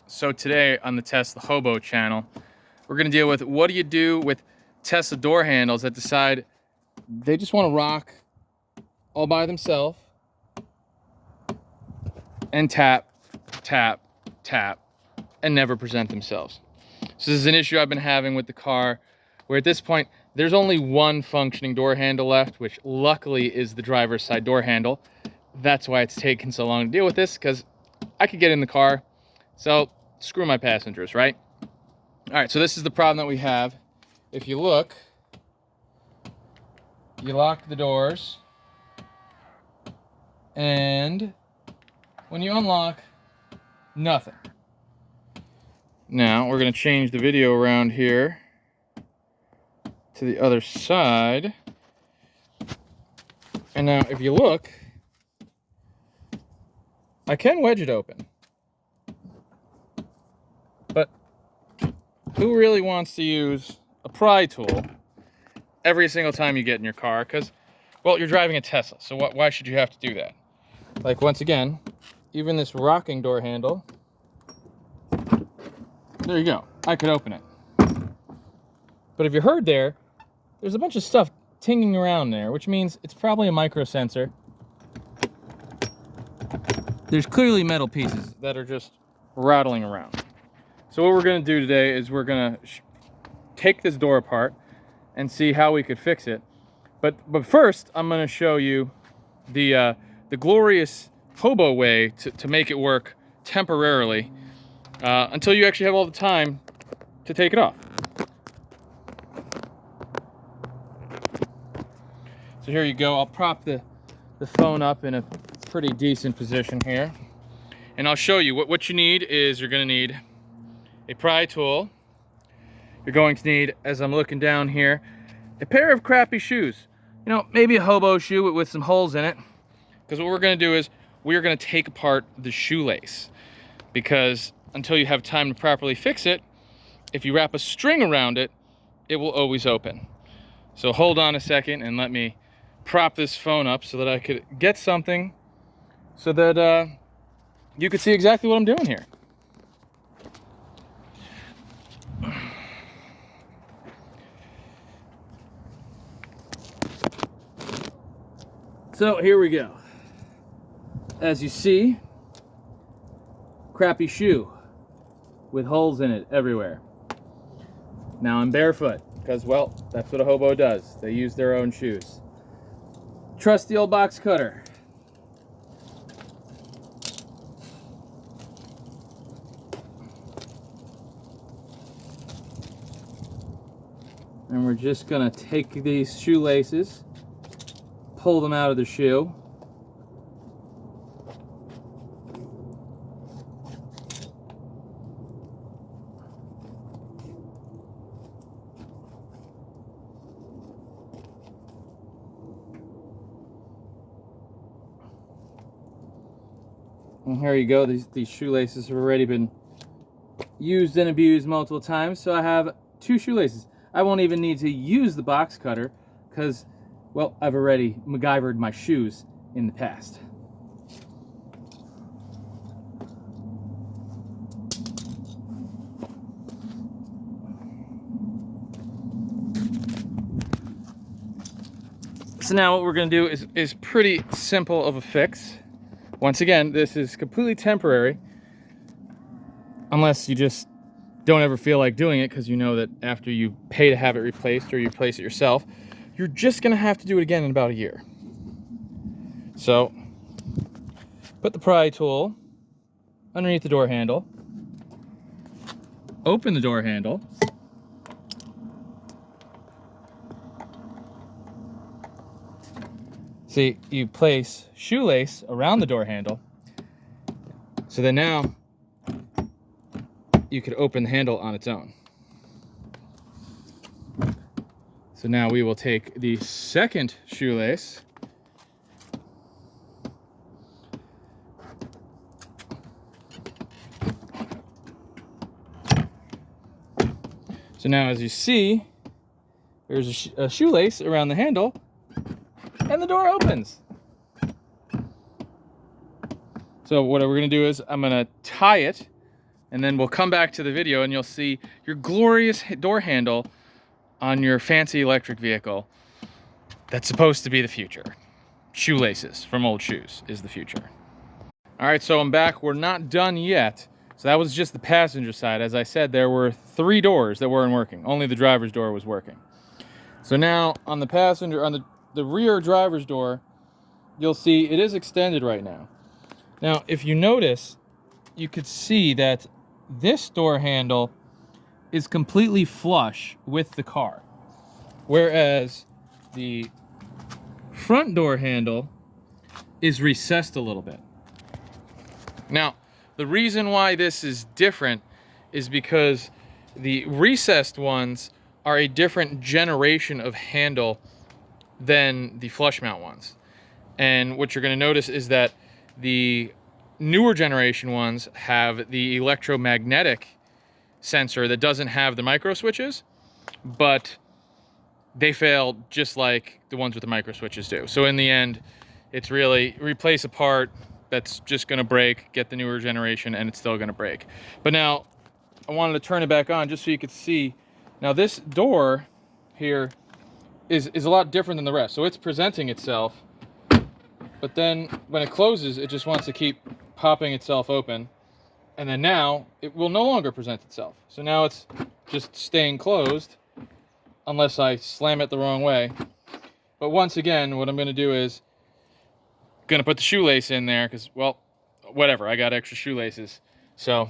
So today on the Tesla Hobo channel, we're going to deal with what do you do with Tesla door handles that decide they just want to rock all by themselves and tap, tap, tap, and never present themselves. So this is an issue I've been having with the car, where at this point, there's only one functioning door handle left, which luckily is the driver's side door handle. That's why it's taken so long to deal with this, because I could get in the car. So screw my passengers, right? All right, so this is the problem that we have. If you look, you lock the doors, and when you unlock, nothing. Now we're going to change the video around here to the other side. And now if you look, I can wedge it open. But who really wants to use a pry tool every single time you get in your car? Because, well, you're driving a Tesla, so why should you have to do that? Like, once again, even this rocking door handle, there you go. I could open it. But if you heard there's a bunch of stuff tinging around there, which means it's probably a micro sensor. There's clearly metal pieces that are just rattling around. So what we're going to do today is we're going to take this door apart and see how we could fix it. But first, I'm going to show you the glorious Hobo way to make it work temporarily until you actually have all the time to take it off. So here you go. I'll prop the phone up in a pretty decent position here. And I'll show you what you need is you're going to need a pry tool. You're going to need, as I'm looking down here, a pair of crappy shoes. You know, maybe a Hobo shoe with some holes in it. Because what we're going to do is we're going to take apart the shoelace. Because until you have time to properly fix it, if you wrap a string around it, it will always open. So hold on a second and let me prop this phone up so that I could get something so that you could see exactly what I'm doing here. So here we go. As you see, crappy shoe with holes in it everywhere. Now I'm barefoot because, well, that's what a Hobo does. They use their own shoes. Trusty old box cutter. And we're just gonna take these shoelaces, pull them out of the shoe. And here you go. These shoelaces have already been used and abused multiple times, so I have 2 shoelaces. I won't even need to use the box cutter because, well, I've already MacGyvered my shoes in the past. So now what we're going to do is pretty simple of a fix. Once again, this is completely temporary, unless you just don't ever feel like doing it because you know that after you pay to have it replaced or you replace it yourself, you're just going to have to do it again in about a year. So, put the pry tool underneath the door handle, open the door handle, see, you place shoelace around the door handle, so then now you could open the handle on its own. So now we will take the second shoelace, so now as you see, there's a shoelace around the handle, and the door opens. So what we're going to do is I'm going to tie it and then we'll come back to the video and you'll see your glorious door handle on your fancy electric vehicle that's supposed to be the future. Shoelaces from old shoes is the future. All right, so I'm back. We're not done yet. So that was just the passenger side. As I said, there were 3 doors that weren't working. Only the driver's door was working. So now on the passenger, on the rear driver's door, you'll see it is extended right now. Now, if you notice, you could see that this door handle is completely flush with the car, whereas the front door handle is recessed a little bit. Now, the reason why this is different is because the recessed ones are a different generation of handle than the flush mount ones. And what you're going to notice is that the newer generation ones have the electromagnetic sensor that doesn't have the micro switches, but they fail just like the ones with the micro switches do. So in the end, it's really replace a part that's just going to break, get the newer generation, and it's still going to break. But now I wanted to turn it back on just so you could see. Now this door here is a lot different than the rest. So it's presenting itself, but then when it closes, it just wants to keep popping itself open. And then now it will no longer present itself. So now it's just staying closed unless I slam it the wrong way. But once again, what I'm going to do is going to put the shoelace in there because, well, whatever, I got extra shoelaces. So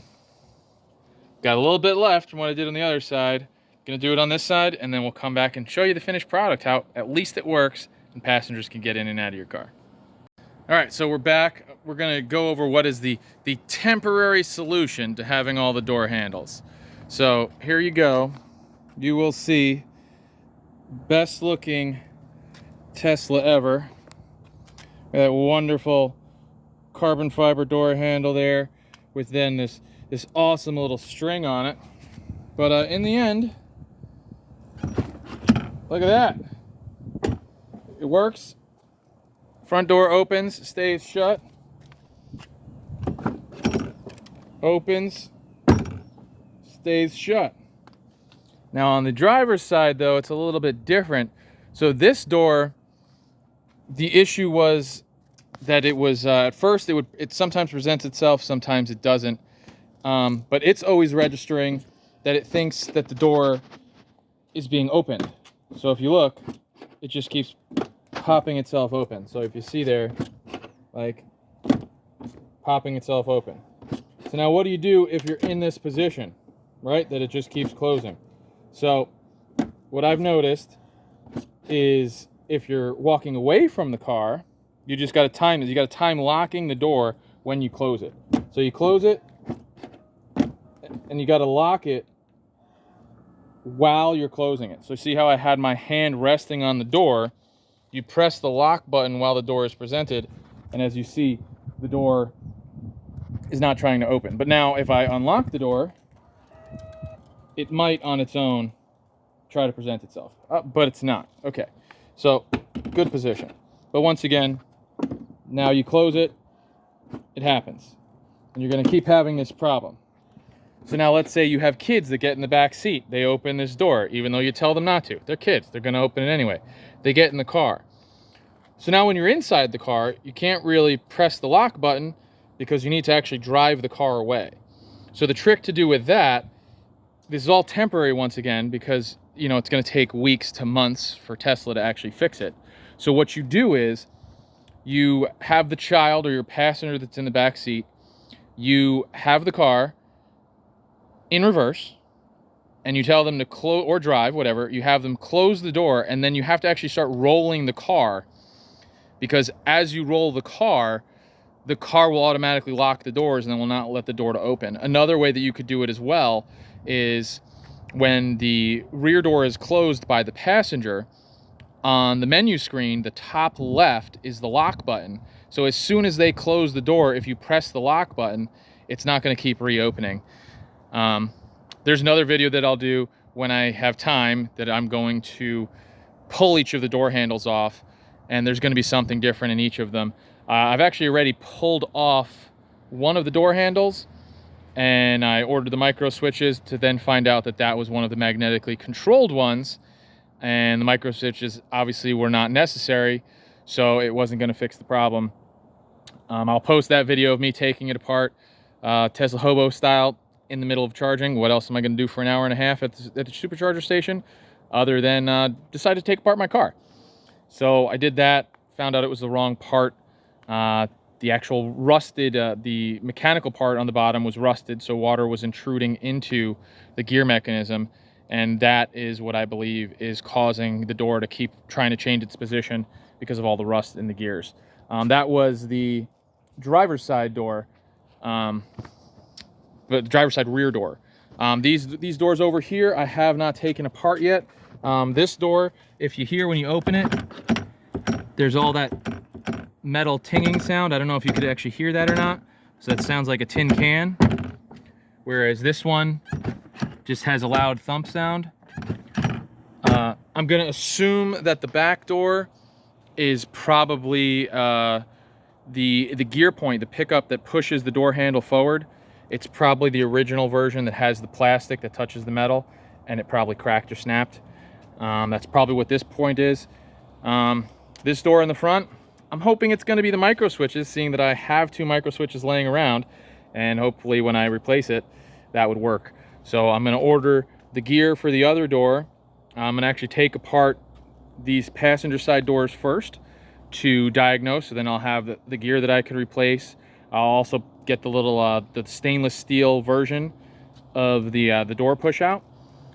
got a little bit left from what I did on the other side. Going to do it on this side, and then we'll come back and show you the finished product, how at least it works and passengers can get in and out of your car. All right, so we're back. We're going to go over what is the temporary solution to having all the door handles. So here you go. You will see best looking Tesla ever. That wonderful carbon fiber door handle there with then this awesome little string on it. But in the end, look at that. It works. Front door opens, stays shut. Opens, stays shut. Now on the driver's side though, it's a little bit different. So this door, the issue was that it was, at first it sometimes presents itself, sometimes it doesn't. But it's always registering that it thinks that the door is being opened. So if you look, it just keeps popping itself open. So if you see there, like popping itself open. So now what do you do if you're in this position, right? That it just keeps closing. So what I've noticed is if you're walking away from the car, you just got to time it. You got to time locking the door when you close it. So you close it and you got to lock it while you're closing it. So see how I had my hand resting on the door? You press the lock button while the door is presented, and as you see, the door is not trying to open. But now if I unlock the door, it might on its own try to present itself, but it's not. Okay, so good position. But once again, now you close it, it happens. And you're going to keep having this problem. So now let's say you have kids that get in the back seat. They open this door, even though you tell them not to. They're kids. They're going to open it anyway. They get in the car. So now when you're inside the car, you can't really press the lock button because you need to actually drive the car away. So the trick to do with that, this is all temporary once again because, you know, it's going to take weeks to months for Tesla to actually fix it. So what you do is you have the child or your passenger that's in the back seat, you have the car in reverse, and you tell them to close or drive, whatever. You have them close the door, and then you have to actually start rolling the car, because as you roll the car will automatically lock the doors and then will not let the door to open. Another way that you could do it as well is when the rear door is closed by the passenger, on the menu screen, the top left is the lock button. So as soon as they close the door, if you press the lock button, it's not going to keep reopening. There's another video that I'll do when I have time that I'm going to pull each of the door handles off, and there's going to be something different in each of them. I've actually already pulled off one of the door handles, and I ordered the micro switches to then find out that that was one of the magnetically controlled ones, and the micro switches obviously were not necessary, so it wasn't going to fix the problem. I'll post that video of me taking it apart, Tesla Hobo style, in the middle of charging. What else am I going to do for an hour and a half at the supercharger station other than decide to take apart my car? So I did that, found out it was the wrong part. The actual rusted, the mechanical part on the bottom was rusted, so water was intruding into the gear mechanism, and that is what I believe is causing the door to keep trying to change its position because of all the rust in the gears. That was the driver's side door, but the driver's side rear door. These doors over here I have not taken apart yet. This door, if you hear when you open it, there's all that metal tinging sound. I don't know if you could actually hear that or not. So that sounds like a tin can. Whereas this one just has a loud thump sound. I'm gonna assume that the back door is probably the gear point, the pickup that pushes the door handle forward. It's probably the original version that has the plastic that touches the metal, and it probably cracked or snapped. That's probably what this point is. This door in the front, I'm hoping it's going to be the micro switches, seeing that I have 2 micro switches laying around, and hopefully when I replace it, that would work. So I'm going to order the gear for the other door. I'm going to actually take apart these passenger side doors first to diagnose, so then I'll have the gear that I could replace. I'll also get the little the stainless steel version of the door push out.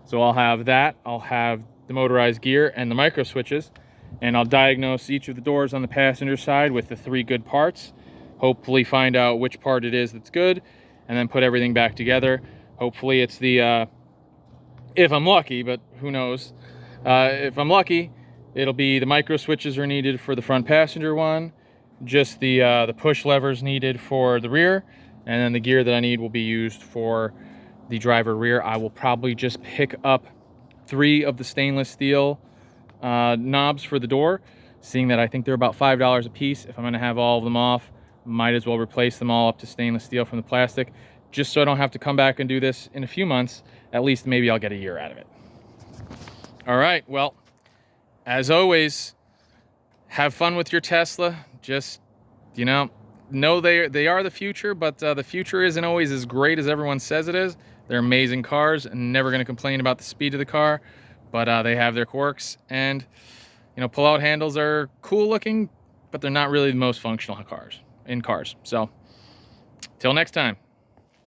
So I'll have that. I'll have the motorized gear and the micro switches, and I'll diagnose each of the doors on the passenger side with the 3 good parts. Hopefully find out which part it is that's good, and then put everything back together. Hopefully it's the, if I'm lucky, but who knows. If I'm lucky, it'll be the micro switches are needed for the front passenger one, just the push levers needed for the rear, and then the gear that I need will be used for the driver rear. I will probably just pick up 3 of the stainless steel knobs for the door, seeing that I think they're about $5 a piece. If I'm going to have all of them off, might as well replace them all up to stainless steel from the plastic, just so I don't have to come back and do this in a few months. At least maybe I'll get a year out of it. All right, well, as always, have fun with your Tesla. Just, you know they are the future, but the future isn't always as great as everyone says it is. They're amazing cars, and never going to complain about the speed of the car, but they have their quirks. And pull-out handles are cool looking, but they're not really the most functional in cars. So till next time.